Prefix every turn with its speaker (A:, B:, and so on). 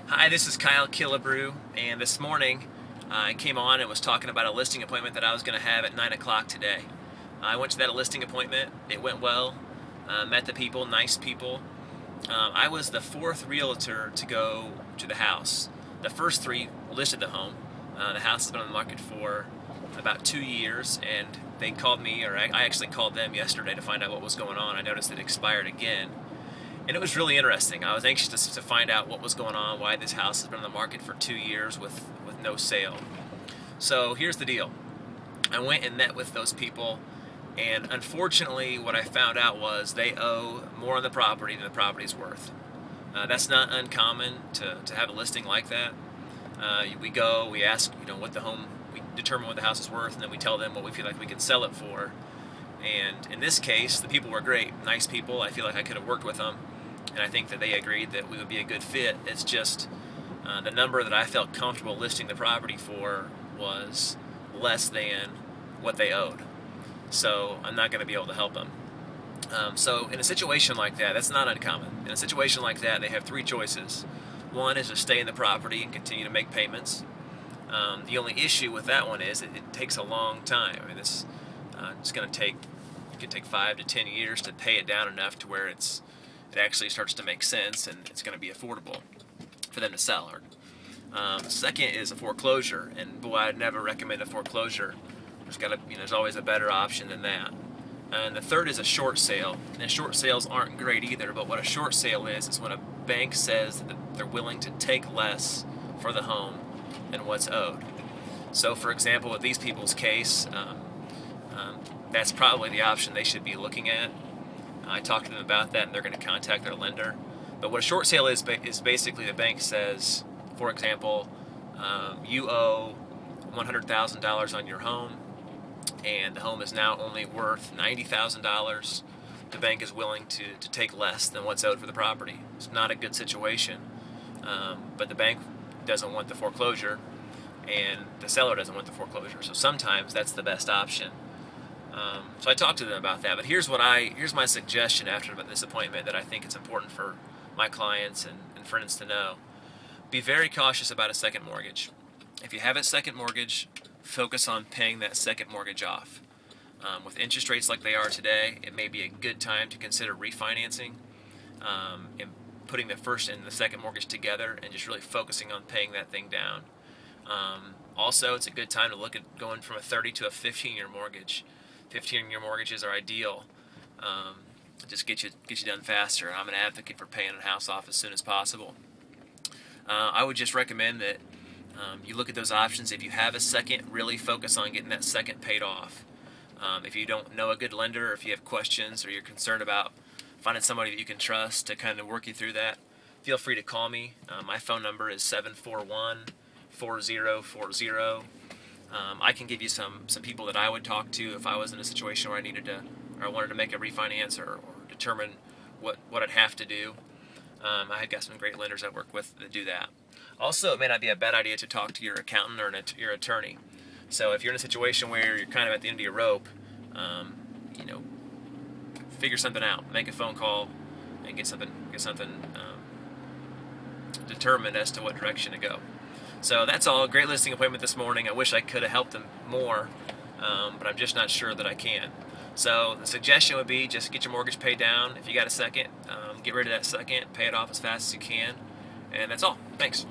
A: Hi, this is Kyle Killebrew, and this morning I came on and was talking about a listing appointment that I was going to have at 9 o'clock today. I went to that listing appointment. It went well. Met the people, nice people. I was the fourth realtor to go to the house. The first three listed the home. The house has been on the market for about 2 years, and they called me, or I actually called them yesterday to find out what was going on. I noticed it expired again. And it was really interesting. I was anxious to find out what was going on, why this house has been on the market for 2 years with no sale. So here's the deal. I went and met with those people, and unfortunately what I found out was they owe more on the property than the property's worth. That's not uncommon to have a listing like that. We ask, what the home, we determine what the house is worth, and then we tell them what we feel like we can sell it for. And in this case, the people were great, nice people. I feel like I could have worked with them, and I think that they agreed that we would be a good fit. It's just the number that I felt comfortable listing the property for was less than what they owed. So I'm not going to be able to help them. So in a situation like that, that's not uncommon. In a situation like that, they have three choices. One is to stay in the property and continue to make payments. The only issue with that one is it takes a long time. I mean, it's going to take, it could take 5 to 10 years to pay it down enough to where it actually starts to make sense and it's going to be affordable for them to sell. Second is a foreclosure, and boy, I'd never recommend a foreclosure. There's always a better option than that. And the third is a short sale. And short sales aren't great either, but what a short sale is when a bank says that they're willing to take less for the home than what's owed. So for example, with these people's case, that's probably the option they should be looking at. I talked to them about that, and they're going to contact their lender. But what a short sale is basically the bank says, for example, you owe $100,000 on your home, and the home is now only worth $90,000. The bank is willing to take less than what's owed for the property. It's not a good situation, but the bank doesn't want the foreclosure, and the seller doesn't want the foreclosure. So sometimes that's the best option. So I talked to them about that, but here's my suggestion after this appointment that I think it's important for my clients and friends to know. Be very cautious about a second mortgage. If you have a second mortgage, focus on paying that second mortgage off. With interest rates like they are today, it may be a good time to consider refinancing and putting the first and the second mortgage together and just really focusing on paying that thing down. Also, it's a good time to look at going from a 30 to a 15-year mortgage. 15-year mortgages are ideal. Just get you done faster. I'm an advocate for paying a house off as soon as possible. I would just recommend that you look at those options. If you have a second, really focus on getting that second paid off. If you don't know a good lender, or if you have questions, or you're concerned about finding somebody that you can trust to kind of work you through that, feel free to call me. My phone number is 741-4040. I can give you some people that I would talk to if I was in a situation where I wanted to make a refinance or determine what I'd have to do. I've got some great lenders I work with that do that. Also, it may not be a bad idea to talk to your accountant or your attorney. So if you're in a situation where you're kind of at the end of your rope, figure something out. Make a phone call and get something determined as to what direction to go. So that's all. Great listing appointment this morning. I wish I could have helped them more, but I'm just not sure that I can. So the suggestion would be just get your mortgage paid down. If you got a second, get rid of that second, pay it off as fast as you can, and that's all. Thanks.